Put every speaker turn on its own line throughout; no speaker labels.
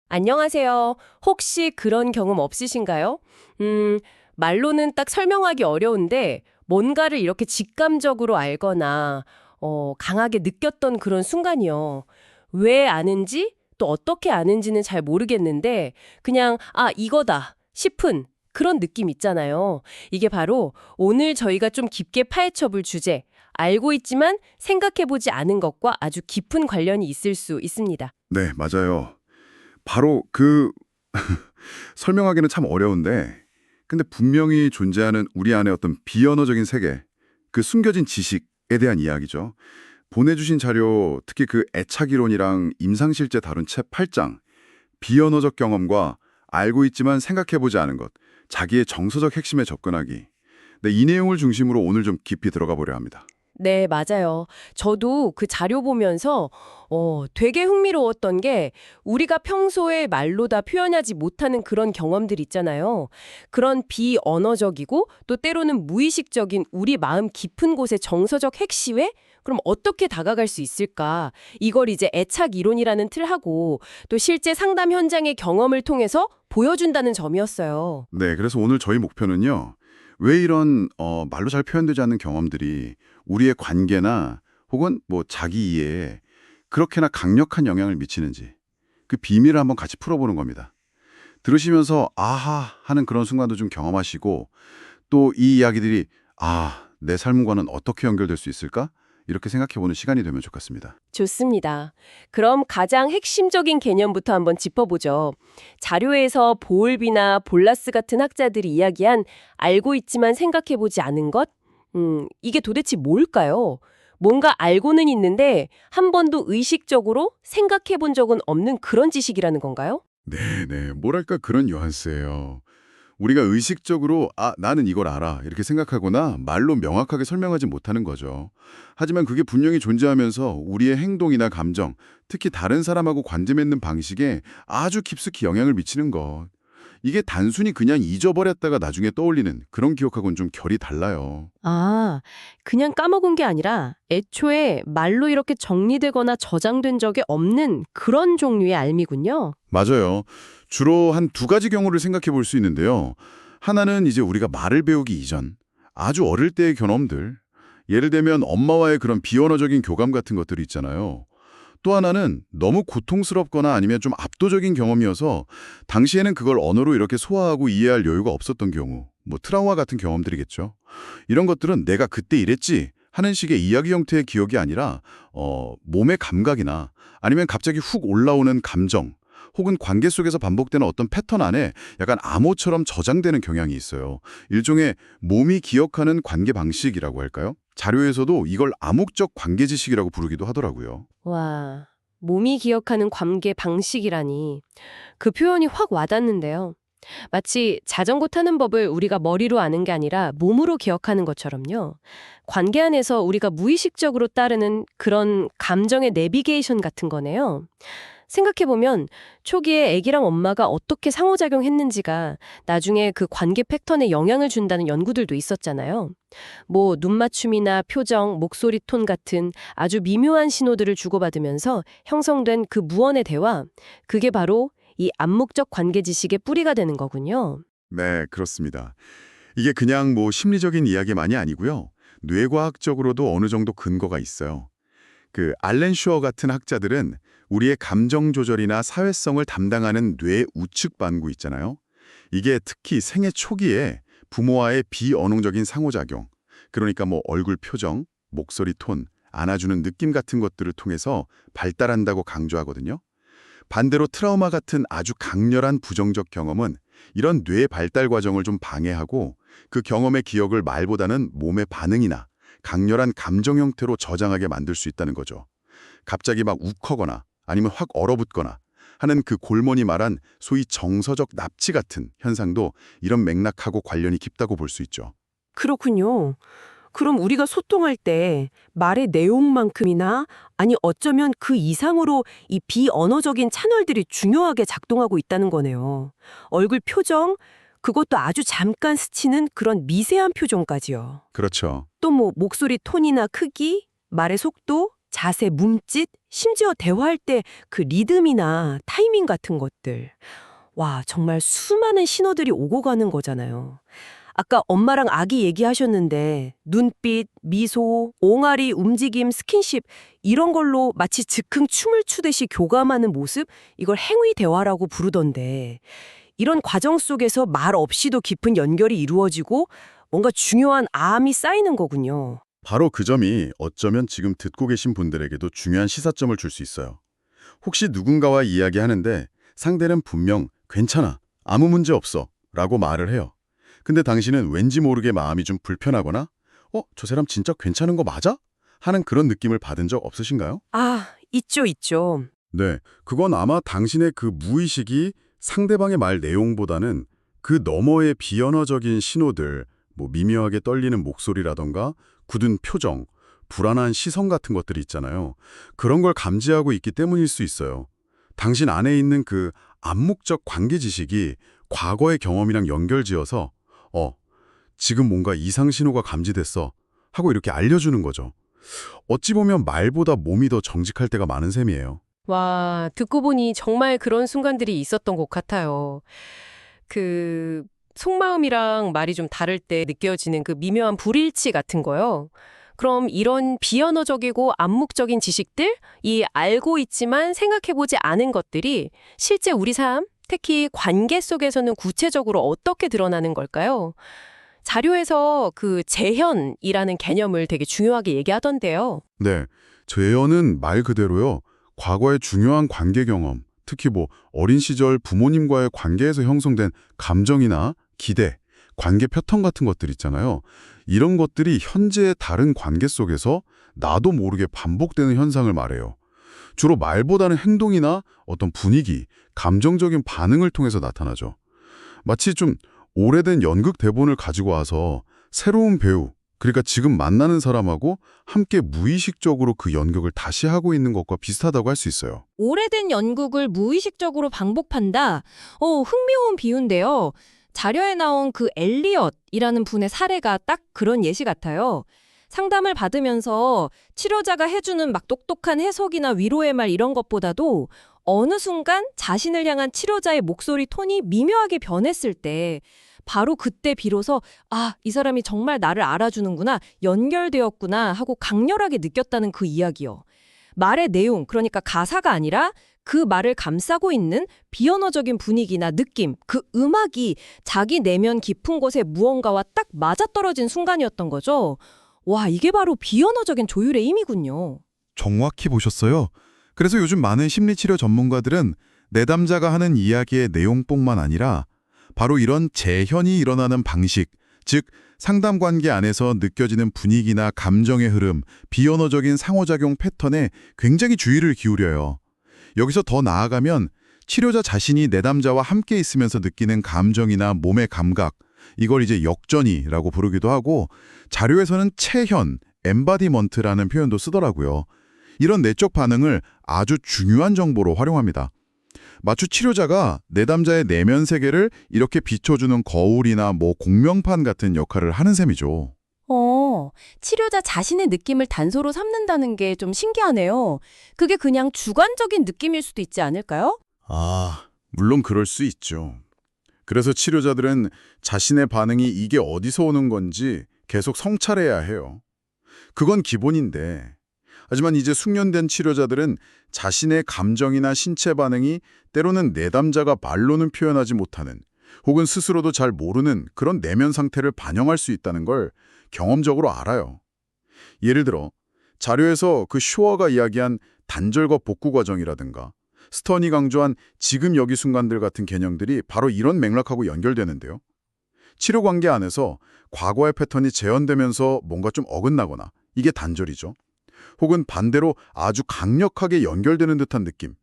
안녕하세요. 혹시 그런 경험 없으신가요? 말로는 딱 설명하기 어려운데 뭔가를 이렇게 직감적으로 알거나 강하게 느꼈던 그런 순간이요. 왜 아는지 또 어떻게 아는지는 잘 모르겠는데 그냥 이거다 싶은 그런 느낌 있잖아요. 이게 바로 오늘 저희가 좀 깊게 파헤쳐 볼 주제, 알고 있지만 생각해보지 않은 것과 아주 깊은 관련이 있을 수 있습니다.
네, 맞아요. 바로 설명하기는 참 어려운데, 근데 분명히 존재하는 우리 안의 어떤 비언어적인 세계, 그 숨겨진 지식에 대한 이야기죠. 보내주신 자료, 특히 그 애착이론이랑 임상실제 다룬 책 8장, 비언어적 경험과 알고 있지만 생각해보지 않은 것, 자기의 정서적 핵심에 접근하기. 네, 이 내용을 중심으로 오늘 좀 깊이 들어가 보려 합니다.
네, 맞아요. 저도 그 자료 보면서 되게 흥미로웠던 게 우리가 평소에 말로 다 표현하지 못하는 그런 경험들 있잖아요. 그런 비언어적이고 또 때로는 무의식적인 우리 마음 깊은 곳의 정서적 핵심에 그럼 어떻게 다가갈 수 있을까? 이걸 이제 애착 이론이라는 틀하고 또 실제 상담 현장의 경험을 통해서 보여준다는 점이었어요.
네, 그래서 오늘 저희 목표는요. 왜 이런 말로 잘 표현되지 않는 경험들이 우리의 관계나 혹은 뭐 자기 이해에 그렇게나 강력한 영향을 미치는지 그 비밀을 한번 같이 풀어보는 겁니다. 들으시면서 아하 하는 그런 순간도 좀 경험하시고 또 이 이야기들이 내 삶과는 어떻게 연결될 수 있을까? 이렇게 생각해보는 시간이 되면 좋겠습니다.
좋습니다. 그럼 가장 핵심적인 개념부터 한번 짚어보죠. 자료에서 보울비나 볼라스 같은 학자들이 이야기한 알고 있지만 생각해보지 않은 것? 이게 도대체 뭘까요? 뭔가 알고는 있는데 한 번도 의식적으로 생각해본 적은 없는 그런 지식이라는 건가요?
네네. 뭐랄까 그런 뉘앙스예요. 우리가 의식적으로 나는 이걸 알아 이렇게 생각하거나 말로 명확하게 설명하지 못하는 거죠. 하지만 그게 분명히 존재하면서 우리의 행동이나 감정, 특히 다른 사람하고 관계 맺는 방식에 아주 깊숙이 영향을 미치는 것. 이게 단순히 그냥 잊어버렸다가 나중에 떠올리는 그런 기억하고는 좀 결이 달라요.
아, 그냥 까먹은 게 아니라 애초에 말로 이렇게 정리되거나 저장된 적이 없는 그런 종류의 알미군요.
맞아요. 주로 한 두 가지 경우를 생각해 볼 수 있는데요. 하나는 이제 우리가 말을 배우기 이전, 아주 어릴 때의 경험들, 예를 들면 엄마와의 그런 비언어적인 교감 같은 것들이 있잖아요. 또 하나는 너무 고통스럽거나 아니면 좀 압도적인 경험이어서 당시에는 그걸 언어로 이렇게 소화하고 이해할 여유가 없었던 경우, 뭐 트라우마 같은 경험들이겠죠. 이런 것들은 내가 그때 이랬지 하는 식의 이야기 형태의 기억이 아니라 몸의 감각이나 아니면 갑자기 훅 올라오는 감정, 혹은 관계 속에서 반복되는 어떤 패턴 안에 약간 암호처럼 저장되는 경향이 있어요. 일종의 몸이 기억하는 관계 방식이라고 할까요? 자료에서도 이걸 암묵적 관계 지식이라고 부르기도 하더라고요.
와, 몸이 기억하는 관계 방식이라니. 그 표현이 확 와닿는데요. 마치 자전거 타는 법을 우리가 머리로 아는 게 아니라 몸으로 기억하는 것처럼요. 관계 안에서 우리가 무의식적으로 따르는 그런 감정의 내비게이션 같은 거네요. 생각해보면 초기에 아기랑 엄마가 어떻게 상호작용했는지가 나중에 그 관계 패턴에 영향을 준다는 연구들도 있었잖아요. 뭐 눈맞춤이나 표정, 목소리 톤 같은 아주 미묘한 신호들을 주고받으면서 형성된 그 무언의 대화, 그게 바로 이 암묵적 관계 지식의 뿌리가 되는 거군요.
네, 그렇습니다. 이게 그냥 뭐 심리적인 이야기만이 아니고요. 뇌과학적으로도 어느 정도 근거가 있어요. 그 알렌 슈어 같은 학자들은 우리의 감정 조절이나 사회성을 담당하는 뇌 우측 반구 있잖아요. 이게 특히 생애 초기에 부모와의 비언어적인 상호작용, 그러니까 뭐 얼굴 표정, 목소리 톤, 안아주는 느낌 같은 것들을 통해서 발달한다고 강조하거든요. 반대로 트라우마 같은 아주 강렬한 부정적 경험은 이런 뇌 발달 과정을 좀 방해하고 그 경험의 기억을 말보다는 몸의 반응이나 강렬한 감정 형태로 저장하게 만들 수 있다는 거죠. 갑자기 막 욱하거나 아니면 확 얼어붙거나 하는 그 골머니 말한 소위 정서적 납치 같은 현상도 이런 맥락하고 관련이 깊다고 볼 수 있죠.
그렇군요. 그럼 우리가 소통할 때 말의 내용만큼이나 아니 어쩌면 그 이상으로 이 비언어적인 채널들이 중요하게 작동하고 있다는 거네요. 얼굴 표정, 그것도 아주 잠깐 스치는 그런 미세한 표정까지요.
그렇죠.
또 뭐 목소리 톤이나 크기, 말의 속도, 자세, 몸짓, 심지어 대화할 때 그 리듬이나 타이밍 같은 것들. 와, 정말 수많은 신호들이 오고 가는 거잖아요. 아까 엄마랑 아기 얘기하셨는데 눈빛, 미소, 옹알이, 움직임, 스킨십 이런 걸로 마치 즉흥 춤을 추듯이 교감하는 모습 이걸 행위 대화라고 부르던데 이런 과정 속에서 말 없이도 깊은 연결이 이루어지고 뭔가 중요한 암이 쌓이는 거군요.
바로 그 점이 어쩌면 지금 듣고 계신 분들에게도 중요한 시사점을 줄 수 있어요. 혹시 누군가와 이야기하는데 상대는 분명 괜찮아, 아무 문제 없어 라고 말을 해요. 근데 당신은 왠지 모르게 마음이 좀 불편하거나 저 사람 진짜 괜찮은 거 맞아? 하는 그런 느낌을 받은 적 없으신가요?
아, 있죠.
네, 그건 아마 당신의 그 무의식이 상대방의 말 내용보다는 그 너머의 비언어적인 신호들, 뭐 미묘하게 떨리는 목소리라던가 굳은 표정, 불안한 시선 같은 것들이 있잖아요. 그런 걸 감지하고 있기 때문일 수 있어요. 당신 안에 있는 그 암묵적 관계 지식이 과거의 경험이랑 연결지어서 지금 뭔가 이상 신호가 감지됐어 하고 이렇게 알려주는 거죠. 어찌 보면 말보다 몸이 더 정직할 때가 많은 셈이에요.
와, 듣고 보니 정말 그런 순간들이 있었던 것 같아요. 그 속마음이랑 말이 좀 다를 때 느껴지는 그 미묘한 불일치 같은 거요. 그럼 이런 비언어적이고 암묵적인 지식들, 이 알고 있지만 생각해보지 않은 것들이 실제 우리 삶, 특히 관계 속에서는 구체적으로 어떻게 드러나는 걸까요? 자료에서 그 재현이라는 개념을 되게 중요하게 얘기하던데요.
네, 재현은 말 그대로요. 과거의 중요한 관계 경험, 특히 어린 시절 부모님과의 관계에서 형성된 감정이나 기대, 관계 패턴 같은 것들 있잖아요. 이런 것들이 현재의 다른 관계 속에서 나도 모르게 반복되는 현상을 말해요. 주로 말보다는 행동이나 어떤 분위기, 감정적인 반응을 통해서 나타나죠. 마치 좀 오래된 연극 대본을 가지고 와서 새로운 배우, 그러니까 지금 만나는 사람하고 함께 무의식적으로 그 연극을 다시 하고 있는 것과 비슷하다고 할 수 있어요.
오래된 연극을 무의식적으로 반복한다. 흥미로운 비유인데요. 자료에 나온 그 엘리엇이라는 분의 사례가 딱 그런 예시 같아요. 상담을 받으면서 치료자가 해주는 막 똑똑한 해석이나 위로의 말 이런 것보다도 어느 순간 자신을 향한 치료자의 목소리 톤이 미묘하게 변했을 때 바로 그때 비로소 이 사람이 정말 나를 알아주는구나, 연결되었구나 하고 강렬하게 느꼈다는 그 이야기요. 말의 내용, 그러니까 가사가 아니라 그 말을 감싸고 있는 비언어적인 분위기나 느낌, 그 음악이 자기 내면 깊은 곳에 무언가와 딱 맞아떨어진 순간이었던 거죠. 와, 이게 바로 비언어적인 조율의 힘이군요.
정확히 보셨어요. 그래서 요즘 많은 심리치료 전문가들은 내담자가 하는 이야기의 내용뿐만 아니라 바로 이런 재현이 일어나는 방식, 즉 상담관계 안에서 느껴지는 분위기나 감정의 흐름, 비언어적인 상호작용 패턴에 굉장히 주의를 기울여요. 여기서 더 나아가면 치료자 자신이 내담자와 함께 있으면서 느끼는 감정이나 몸의 감각, 이걸 이제 역전이라고 부르기도 하고 자료에서는 체현, 엠바디먼트라는 표현도 쓰더라고요. 이런 내적 반응을 아주 중요한 정보로 활용합니다. 마치 치료자가 내담자의 내면 세계를 이렇게 비춰주는 거울이나 공명판 같은 역할을 하는 셈이죠.
치료자 자신의 느낌을 단서로 삼는다는 게 좀 신기하네요. 그게 그냥 주관적인 느낌일 수도 있지 않을까요?
물론 그럴 수 있죠. 그래서 치료자들은 자신의 반응이 이게 어디서 오는 건지 계속 성찰해야 해요. 그건 기본인데, 하지만 이제 숙련된 치료자들은 자신의 감정이나 신체 반응이 때로는 내담자가 말로는 표현하지 못하는 혹은 스스로도 잘 모르는 그런 내면 상태를 반영할 수 있다는 걸 경험적으로 알아요. 예를 들어 자료에서 그 슈어가 이야기한 단절과 복구 과정이라든가 스턴이 강조한 지금 여기 순간들 같은 개념들이 바로 이런 맥락하고 연결되는데요. 치료 관계 안에서 과거의 패턴이 재현되면서 뭔가 좀 어긋나거나 이게 단절이죠. 혹은 반대로 아주 강력하게 연결되는 듯한 느낌,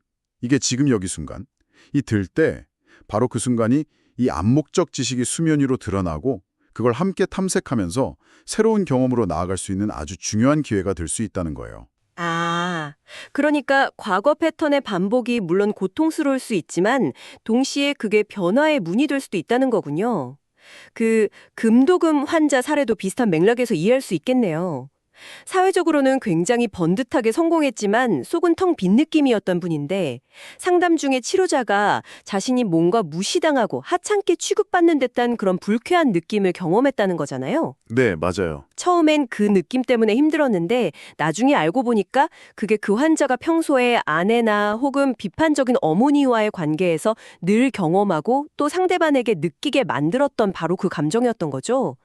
이게 지금 여기 순간, 이 들 때 바로 그 순간이 이 암묵적 지식이 수면 위로 드러나고 그걸 함께 탐색하면서 새로운 경험으로 나아갈 수 있는 아주 중요한 기회가 될 수 있다는 거예요.
그러니까 과거 패턴의 반복이 물론 고통스러울 수 있지만 동시에 그게 변화의 문이 될 수도 있다는 거군요. 그 금도금 환자 사례도 비슷한 맥락에서 이해할 수 있겠네요.
사회적으로는 굉장히 번듯하게 성공했지만 속은 텅 빈 느낌이었던 분인데 상담 중에 치료자가 자신이 뭔가 무시당하고 하찮게 취급받는 듯한 그런 불쾌한 느낌을 경험했다는 거잖아요.
네, 맞아요.
처음엔 그 느낌 때문에 힘들었는데 나중에 알고 보니까 그게 그 환자가 평소에 아내나 혹은 비판적인 어머니와의 관계에서 늘 경험하고 또 상대방에게 느끼게 만들었던 바로 그 감정이었던 거죠.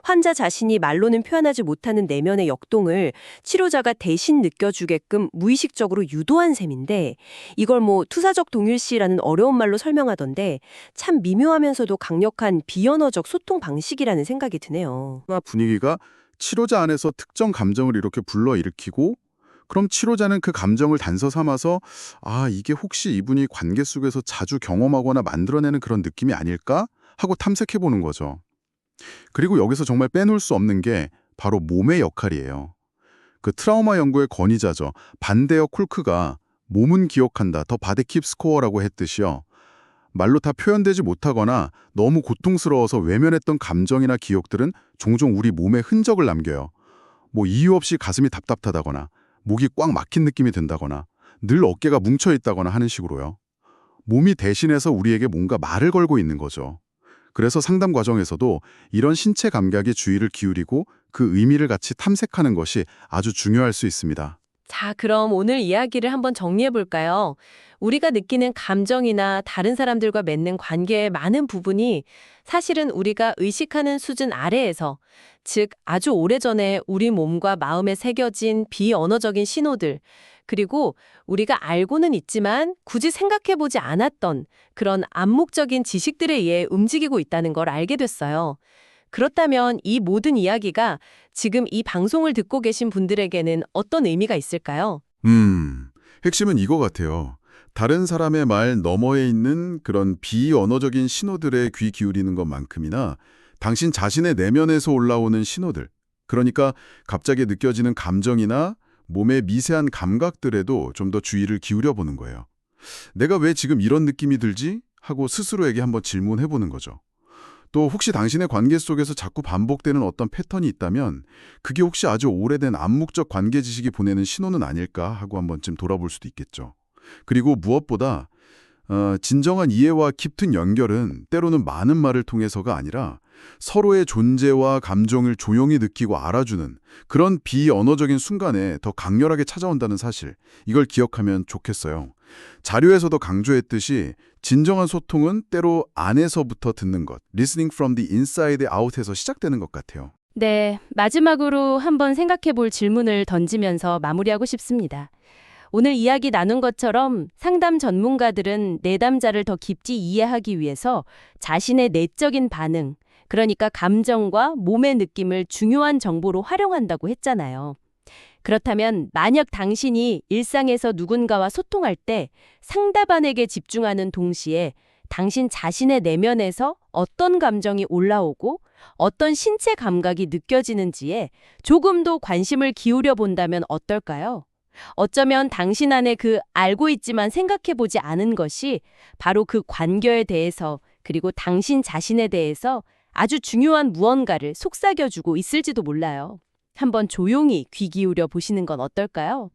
환자 자신이 말로는 표현하지 못하는 내면의 역동을 치료자가 대신 느껴주게끔 무의식적으로 유도한 셈인데 이걸 뭐 투사적 동일시라는 어려운 말로 설명하던데 참 미묘하면서도 강력한 비언어적 소통 방식이라는 생각이 드네요.
분위기가 치료자 안에서 특정 감정을 이렇게 불러일으키고 그럼 치료자는 그 감정을 단서 삼아서 이게 혹시 이분이 관계 속에서 자주 경험하거나 만들어내는 그런 느낌이 아닐까 하고 탐색해보는 거죠. 그리고 여기서 정말 빼놓을 수 없는 게 바로 몸의 역할이에요. 그 트라우마 연구의 권위자죠. 반데어 콜크가 몸은 기억한다, 더 바디 킵 스코어라고 했듯이요. 말로 다 표현되지 못하거나 너무 고통스러워서 외면했던 감정이나 기억들은 종종 우리 몸에 흔적을 남겨요. 뭐 이유 없이 가슴이 답답하다거나 목이 꽉 막힌 느낌이 든다거나 늘 어깨가 뭉쳐 있다거나 하는 식으로요. 몸이 대신해서 우리에게 뭔가 말을 걸고 있는 거죠. 그래서 상담 과정에서도 이런 신체 감각에 주의를 기울이고 그 의미를 같이 탐색하는 것이 아주 중요할 수 있습니다.
자, 그럼 오늘 이야기를 한번 정리해 볼까요? 우리가 느끼는 감정이나 다른 사람들과 맺는 관계의 많은 부분이 사실은 우리가 의식하는 수준 아래에서, 즉 아주 오래전에 우리 몸과 마음에 새겨진 비언어적인 신호들, 그리고 우리가 알고는 있지만 굳이 생각해보지 않았던 그런 암묵적인 지식들에 의해 움직이고 있다는 걸 알게 됐어요. 그렇다면 이 모든 이야기가 지금 이 방송을 듣고 계신 분들에게는 어떤 의미가 있을까요?
핵심은 이거 같아요. 다른 사람의 말 너머에 있는 그런 비언어적인 신호들에 귀 기울이는 것만큼이나 당신 자신의 내면에서 올라오는 신호들, 그러니까 갑자기 느껴지는 감정이나 몸의 미세한 감각들에도 좀 더 주의를 기울여 보는 거예요. 내가 왜 지금 이런 느낌이 들지? 하고 스스로에게 한번 질문해 보는 거죠. 또 혹시 당신의 관계 속에서 자꾸 반복되는 어떤 패턴이 있다면 그게 혹시 아주 오래된 암묵적 관계 지식이 보내는 신호는 아닐까 하고 한 번쯤 돌아볼 수도 있겠죠. 그리고 무엇보다 진정한 이해와 깊은 연결은 때로는 많은 말을 통해서가 아니라 서로의 존재와 감정을 조용히 느끼고 알아주는 그런 비언어적인 순간에 더 강렬하게 찾아온다는 사실, 이걸 기억하면 좋겠어요. 자료에서도 강조했듯이 진정한 소통은 때로 안에서부터 듣는 것, listening from the inside out에서 시작되는 것 같아요.
네, 마지막으로 한번 생각해 볼 질문을 던지면서 마무리하고 싶습니다. 오늘 이야기 나눈 것처럼 상담 전문가들은 내담자를 더 깊이 이해하기 위해서 자신의 내적인 반응, 그러니까 감정과 몸의 느낌을 중요한 정보로 활용한다고 했잖아요. 그렇다면 만약 당신이 일상에서 누군가와 소통할 때 상대방에게 집중하는 동시에 당신 자신의 내면에서 어떤 감정이 올라오고 어떤 신체 감각이 느껴지는지에 조금 더 관심을 기울여 본다면 어떨까요? 어쩌면 당신 안에 그 알고 있지만 생각해보지 않은 것이 바로 그 관계에 대해서 그리고 당신 자신에 대해서 아주 중요한 무언가를 속삭여주고 있을지도 몰라요. 한번 조용히 귀 기울여 보시는 건 어떨까요?